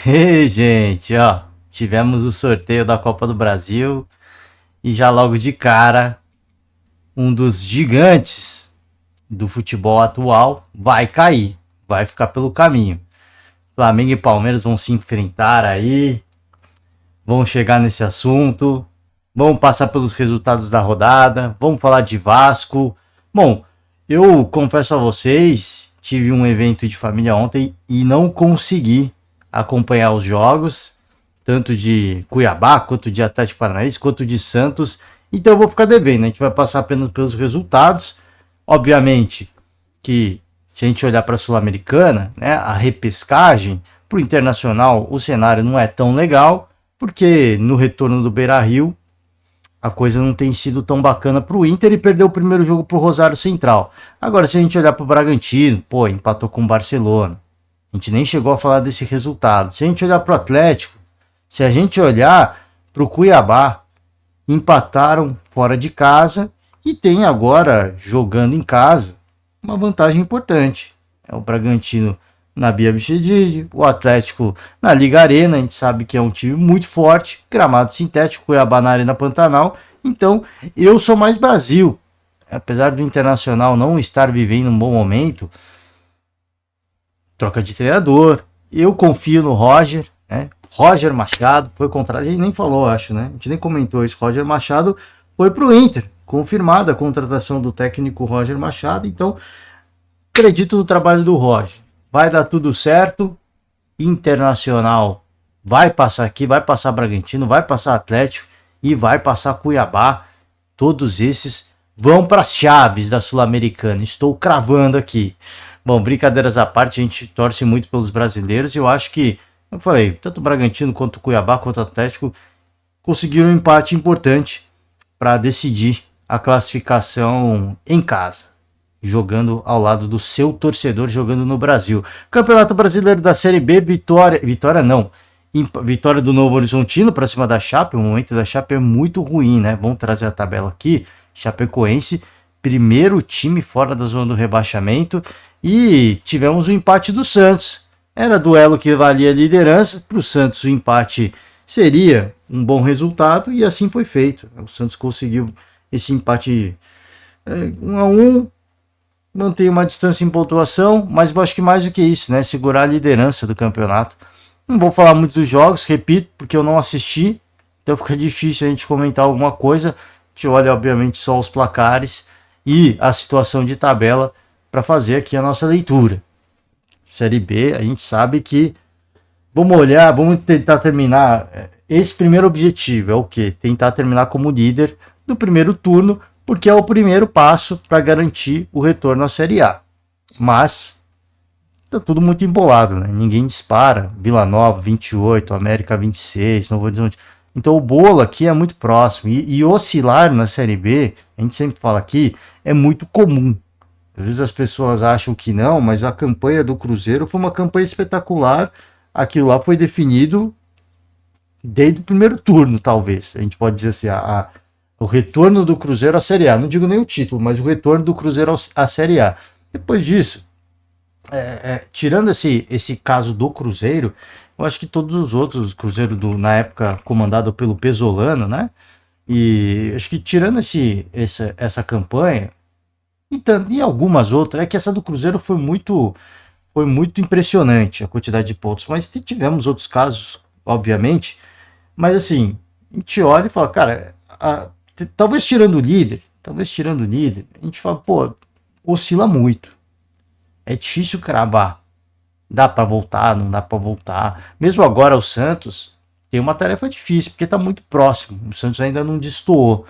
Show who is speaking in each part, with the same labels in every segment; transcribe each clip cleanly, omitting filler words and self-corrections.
Speaker 1: Ei, gente, ó, tivemos o sorteio da Copa do Brasil e já logo de cara, um dos gigantes do futebol atual vai cair, vai ficar pelo caminho. Flamengo e Palmeiras vão se enfrentar aí, vão chegar nesse assunto, vão passar pelos resultados da rodada, vamos falar de Vasco. Bom, eu confesso a vocês, tive um evento de família ontem e não consegui acompanhar os jogos, tanto de Cuiabá, quanto de Atlético Paranaense, quanto de Santos. Então eu vou ficar devendo, a gente vai passar apenas pelos resultados. Obviamente que se a gente olhar para a Sul-Americana, né, a repescagem, para o Internacional o cenário não é tão legal, porque no retorno do Beira-Rio a coisa não tem sido tão bacana para o Inter e perdeu o primeiro jogo para o Rosário Central. Agora, se a gente olhar para o Bragantino, pô, empatou com o Barcelona. A gente nem chegou a falar desse resultado. Se a gente olhar para o Atlético, se a gente olhar para o Cuiabá, empataram fora de casa e tem agora, jogando em casa, uma vantagem importante. É o Bragantino na Bia Bichedid, o Atlético na Liga Arena, a gente sabe que é um time muito forte, gramado sintético, Cuiabá na Arena Pantanal, então eu sou mais Brasil. Apesar do Internacional não estar vivendo um bom momento, troca de treinador, eu confio no Roger, né? Roger Machado foi contratado, a gente nem falou, acho, né? A gente nem comentou isso. Roger Machado foi pro Inter, confirmada a contratação do técnico Roger Machado, então acredito no trabalho do Roger. Vai dar tudo certo, Internacional vai passar aqui, vai passar Bragantino, vai passar Atlético e vai passar Cuiabá. Todos esses vão para as chaves da Sul-Americana, estou cravando aqui. Bom, brincadeiras à parte, a gente torce muito pelos brasileiros e eu acho que, eu falei, tanto o Bragantino quanto o Cuiabá quanto o Atlético conseguiram um empate importante para decidir a classificação em casa, jogando ao lado do seu torcedor, jogando no Brasil. Campeonato Brasileiro da Série B, vitória do Novo Horizontino para cima da Chape. O momento da Chape é muito ruim, né? Vamos trazer a tabela aqui. Chapecoense, primeiro time fora da zona do rebaixamento, e tivemos o empate do Santos. Era duelo que valia a liderança, para o Santos o empate seria um bom resultado, e assim foi feito. O Santos conseguiu esse empate 1-1, mantém uma distância em pontuação, mas eu acho que mais do que isso, né? Segurar a liderança do campeonato. Não vou falar muito dos jogos, repito, porque eu não assisti, então fica difícil a gente comentar alguma coisa. A gente olha, obviamente, só os placares e a situação de tabela para fazer aqui a nossa leitura. Série B, a gente sabe que vamos olhar, vamos tentar terminar. Esse primeiro objetivo é o quê? Tentar terminar como líder do primeiro turno, porque é o primeiro passo para garantir o retorno à Série A. Mas tá tudo muito embolado, né? Ninguém dispara. Vila Nova 28, América 26, Novo Horizonte. Então o bolo aqui é muito próximo. E oscilar na Série B, a gente sempre fala aqui, é muito comum. Às vezes as pessoas acham que não, mas a campanha do Cruzeiro foi uma campanha espetacular. Aquilo lá foi definido desde o primeiro turno, talvez. A gente pode dizer assim, o retorno do Cruzeiro à Série A. Não digo nem o título, mas o retorno do Cruzeiro à Série A. Depois disso, tirando esse caso do Cruzeiro, eu acho que todos os outros, Cruzeiro na época comandado pelo Pesolano, né? E acho que tirando essa campanha, e algumas outras, é que essa do Cruzeiro foi muito impressionante a quantidade de pontos, mas tivemos outros casos, obviamente, mas assim, a gente olha e fala, cara, talvez tirando o líder, a gente fala, pô, oscila muito. É difícil cravar. Dá para voltar, não dá para voltar. Mesmo agora o Santos tem uma tarefa difícil, porque tá muito próximo. O Santos ainda não destoou.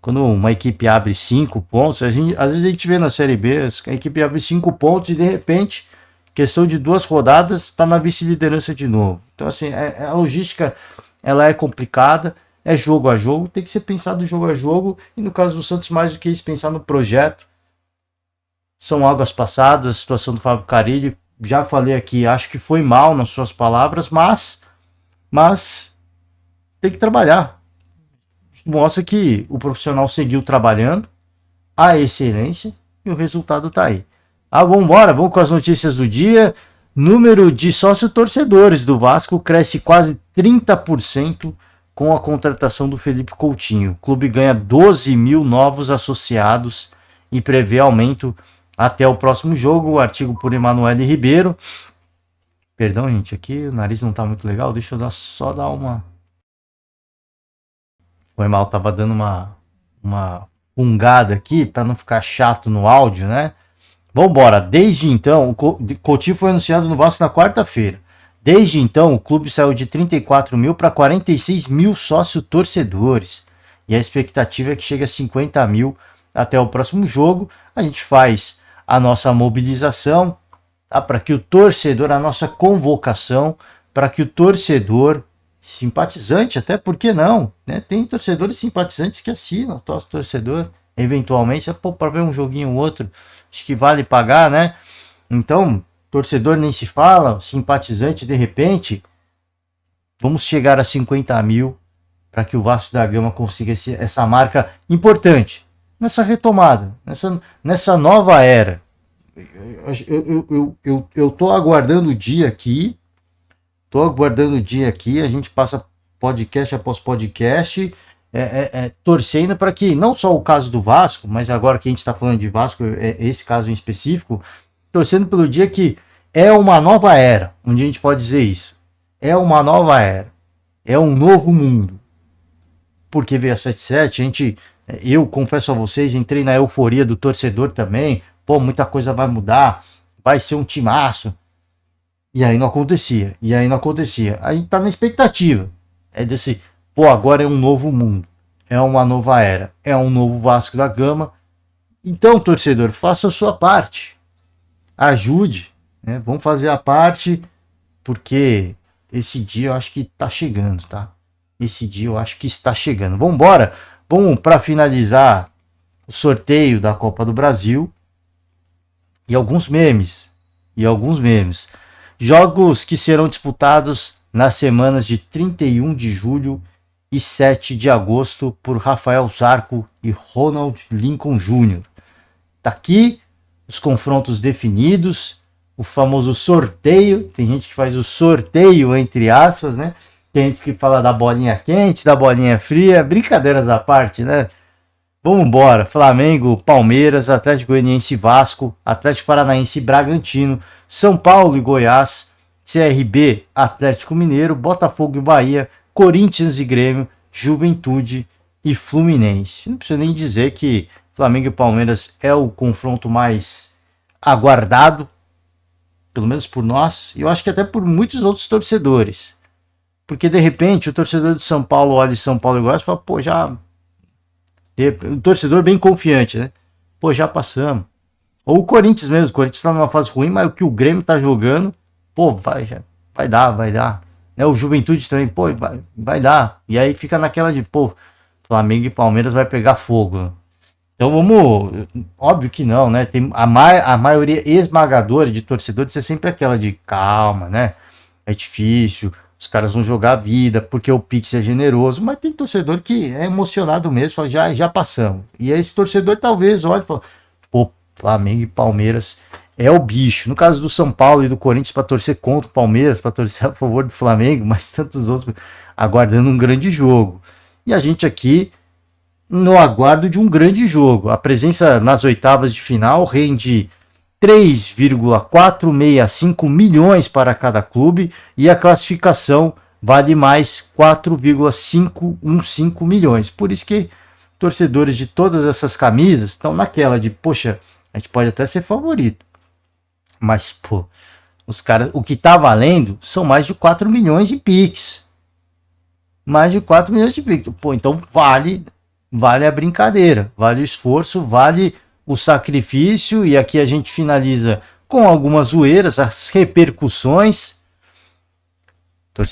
Speaker 1: Quando uma equipe abre 5 pontos, às vezes a gente vê na Série B, a equipe abre 5 pontos e de repente, questão de 2 rodadas, está na vice-liderança de novo. Então assim, a logística ela é complicada. É jogo a jogo, tem que ser pensado jogo a jogo, e no caso do Santos, mais do que isso, pensar no projeto. São águas passadas, a situação do Fábio Carille, já falei aqui, acho que foi mal nas suas palavras, mas tem que trabalhar. Mostra que o profissional seguiu trabalhando, a excelência, e o resultado tá aí. Vamos embora, vamos com as notícias do dia. Número de sócio-torcedores do Vasco cresce quase 30% com a contratação do Felipe Coutinho. O clube ganha 12 mil novos associados e prevê aumento até o próximo jogo. O artigo por Emanuele Ribeiro. Perdão, gente, aqui o nariz não tá muito legal. Deixa eu só dar uma... Foi mal, tava dando uma fungada aqui para não ficar chato no áudio, né? Vambora. Desde então, o Coutinho foi anunciado no Vasco na quarta-feira. Desde então, o clube saiu de 34 mil para 46 mil sócio-torcedores. E a expectativa é que chegue a 50 mil até o próximo jogo. A gente faz a nossa mobilização, tá? Para que o torcedor, a nossa convocação, para que o torcedor, simpatizante, até porque não, né? Tem torcedores simpatizantes que assinam o torcedor, eventualmente, para ver um joguinho ou outro, acho que vale pagar, né? Então, torcedor nem se fala, simpatizante de repente, vamos chegar a 50 mil para que o Vasco da Gama consiga essa marca importante, nessa retomada, nessa nova era. Eu tô aguardando o dia aqui, a gente passa podcast após podcast, torcendo para que, não só o caso do Vasco, mas agora que a gente está falando de Vasco, esse caso em específico, torcendo pelo dia que é uma nova era, onde a gente pode dizer isso. É uma nova era. É um novo mundo. Porque veio a 77, eu confesso a vocês, entrei na euforia do torcedor também. Pô, muita coisa vai mudar, vai ser um timaço. E aí não acontecia. A gente tá na expectativa. É desse, pô, agora é um novo mundo. É uma nova era. É um novo Vasco da Gama. Então, torcedor, faça a sua parte. Ajude, né? Vamos fazer a parte, porque esse dia eu acho que tá chegando, tá? Esse dia eu acho que está chegando. Vamos embora. Vamos para finalizar o sorteio da Copa do Brasil. E alguns memes. Jogos que serão disputados nas semanas de 31 de julho e 7 de agosto por Rafael Zarco e Ronald Lincoln Jr. Tá aqui os confrontos definidos, o famoso sorteio. Tem gente que faz o sorteio entre aspas, né? Tem gente que fala da bolinha quente, da bolinha fria, brincadeiras à parte, né? Vamos embora. Flamengo, Palmeiras, Atlético Goianiense, Vasco, Atlético Paranaense, Bragantino, São Paulo e Goiás, CRB, Atlético Mineiro, Botafogo e Bahia, Corinthians e Grêmio, Juventude e Fluminense. Não precisa nem dizer que Flamengo e Palmeiras é o confronto mais aguardado, pelo menos por nós, e eu acho que até por muitos outros torcedores. Porque de repente o torcedor de São Paulo olha São Paulo e Goiás e fala, pô, já... Um torcedor bem confiante, né? Pô, já passamos. Ou o Corinthians mesmo, o Corinthians tá numa fase ruim, mas o que o Grêmio tá jogando, pô, vai dar. Né? O Juventude também, pô, vai dar. E aí fica naquela de, pô, Flamengo e Palmeiras vai pegar fogo. Então vamos, óbvio que não, né? Tem a maioria esmagadora de torcedores é sempre aquela de calma, né? É difícil, os caras vão jogar a vida, porque o Pix é generoso, mas tem torcedor que é emocionado mesmo, fala, já passamos. E esse torcedor talvez olhe e fala, pô, Flamengo e Palmeiras é o bicho. No caso do São Paulo e do Corinthians, para torcer contra o Palmeiras, para torcer a favor do Flamengo, mas tantos outros aguardando um grande jogo. E a gente aqui no aguardo de um grande jogo. A presença nas oitavas de final rende 3,465 milhões para cada clube e a classificação vale mais 4,515 milhões. Por isso que torcedores de todas essas camisas estão naquela de, poxa, a gente pode até ser favorito, mas, pô, os caras, o que tá valendo são mais de 4 milhões em Pix. Mais de 4 milhões de Pix. Pô, então vale a brincadeira, vale o esforço, vale o sacrifício. E aqui a gente finaliza com algumas zoeiras, as repercussões.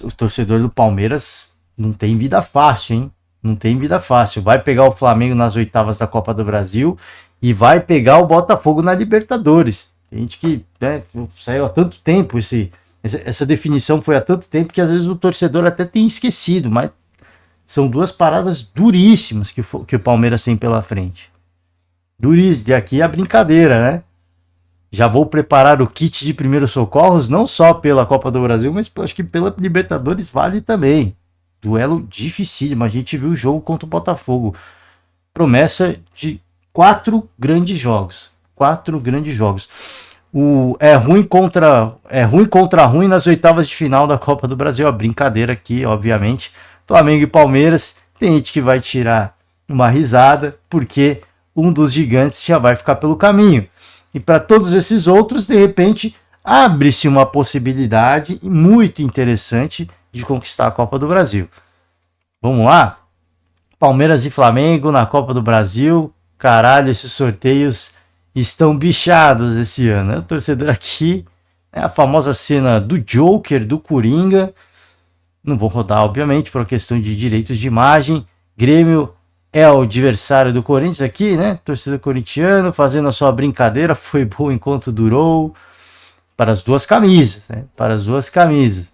Speaker 1: O torcedor do Palmeiras não tem vida fácil, hein? Não tem vida fácil. Vai pegar o Flamengo nas oitavas da Copa do Brasil e vai pegar o Botafogo na Libertadores. Tem gente que, né, saiu há tanto tempo, essa definição foi há tanto tempo que às vezes o torcedor até tem esquecido, mas são duas paradas duríssimas que o Palmeiras tem pela frente. Duríssimo. E aqui é a brincadeira, né? Já vou preparar o kit de primeiros socorros, não só pela Copa do Brasil, mas acho que pela Libertadores vale também. Duelo dificílimo. A gente viu o jogo contra o Botafogo. Promessa de 4 grandes jogos. 4 grandes jogos. É ruim contra ruim nas oitavas de final da Copa do Brasil. A brincadeira aqui, obviamente. Flamengo e Palmeiras. Tem gente que vai tirar uma risada, porque um dos gigantes já vai ficar pelo caminho. E para todos esses outros, de repente, abre-se uma possibilidade muito interessante de conquistar a Copa do Brasil. Vamos lá? Palmeiras e Flamengo na Copa do Brasil. Caralho, esses sorteios estão bichados esse ano. O torcedor aqui, a famosa cena do Joker, do Coringa. Não vou rodar, obviamente, por uma questão de direitos de imagem. Grêmio é o adversário do Corinthians aqui, né? Torcedor corintiano fazendo a sua brincadeira. Foi bom enquanto durou. Para as duas camisas, né? Para as duas camisas.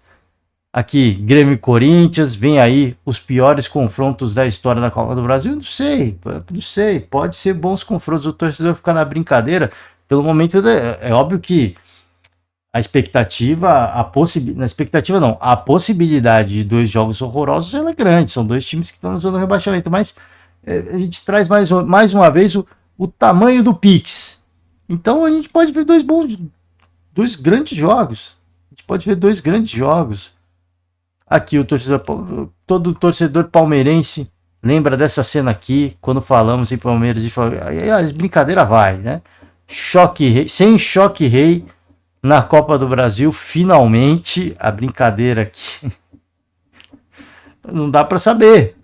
Speaker 1: Aqui, Grêmio e Corinthians. Vem aí os piores confrontos da história da Copa do Brasil. Não sei. Pode ser bons confrontos. O torcedor ficar na brincadeira. Pelo momento, é óbvio que a expectativa, a possibilidade de 2 jogos horrorosos ela é grande. São 2 times que estão na zona do rebaixamento, mas a gente traz mais uma vez o tamanho do Pix. Então a gente pode ver 2 grandes jogos. A gente pode ver 2 grandes jogos. Aqui todo torcedor palmeirense lembra dessa cena aqui, quando falamos em Palmeiras e Flamengo. A brincadeira vai, né? Sem choque rei. Na Copa do Brasil, finalmente, a brincadeira aqui. Não dá para saber.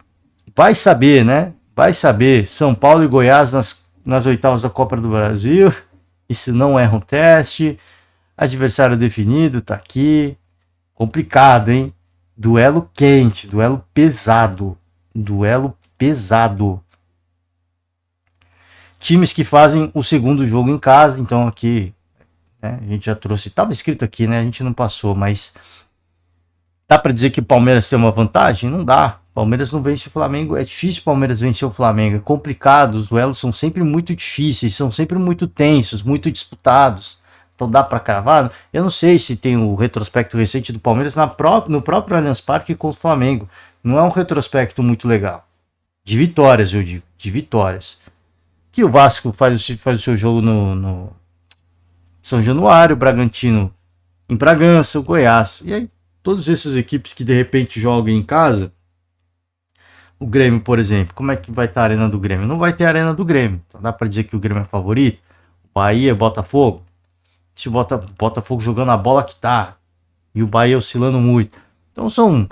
Speaker 1: Vai saber, né? Vai saber. São Paulo e Goiás nas oitavas da Copa do Brasil. Isso não é um teste. Adversário definido, tá aqui. Complicado, hein? Duelo quente, duelo pesado. Times que fazem o segundo jogo em casa, então aqui... A gente já trouxe, estava escrito aqui, né? A gente não passou, mas dá para dizer que o Palmeiras tem uma vantagem? Não dá. Palmeiras não vence o Flamengo, é difícil o Palmeiras vencer o Flamengo, é complicado, os duelos são sempre muito difíceis, são sempre muito tensos, muito disputados. Então dá para cravar? Eu não sei se tem o retrospecto recente do Palmeiras no próprio Allianz Parque contra o Flamengo. Não é um retrospecto muito legal. De vitórias, eu digo, de vitórias. Que o Vasco faz o seu jogo no São Januário, Bragantino em Bragança, o Goiás. E aí, todas essas equipes que de repente jogam em casa, o Grêmio, por exemplo, como é que vai estar a arena do Grêmio? Não vai ter a arena do Grêmio. Então dá para dizer que o Grêmio é favorito. Bahia, Botafogo. Se o Botafogo jogando a bola que tá. E o Bahia oscilando muito. Então são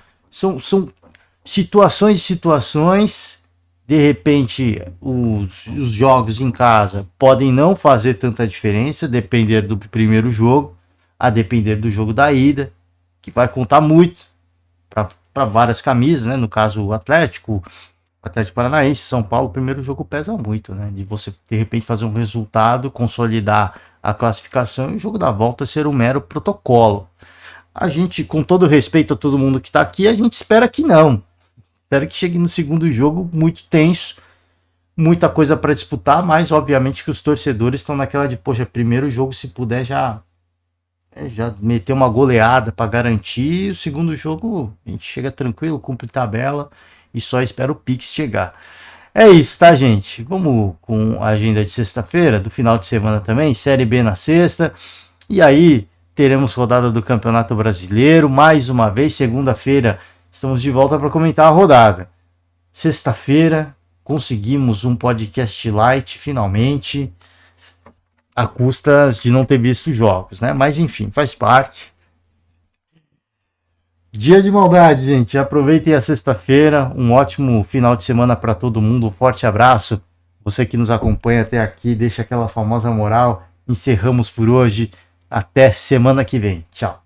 Speaker 1: situações. De repente, os jogos em casa podem não fazer tanta diferença, depender do primeiro jogo, a depender do jogo da ida, que vai contar muito para várias camisas, né? No caso, o Atlético Paranaense, São Paulo, o primeiro jogo pesa muito, né? De você, de repente, fazer um resultado, consolidar a classificação e o jogo da volta ser um mero protocolo. A gente, com todo respeito a todo mundo que está aqui, a gente espera que não. Espero que chegue no segundo jogo muito tenso, muita coisa para disputar, mas obviamente que os torcedores estão naquela de, poxa, primeiro jogo se puder já meter uma goleada para garantir, o segundo jogo a gente chega tranquilo, cumpre tabela e só espera o Pix chegar. É isso, tá, gente? Vamos com a agenda de sexta-feira, do final de semana também, Série B na sexta, e aí teremos rodada do Campeonato Brasileiro, mais uma vez, segunda-feira, estamos de volta para comentar a rodada. Sexta-feira, conseguimos um podcast light, finalmente, a custas de não ter visto jogos, né? Mas enfim, faz parte. Dia de maldade, gente. Aproveitem a sexta-feira. Um ótimo final de semana para todo mundo. Um forte abraço. Você que nos acompanha até aqui, deixa aquela famosa moral. Encerramos por hoje. Até semana que vem. Tchau.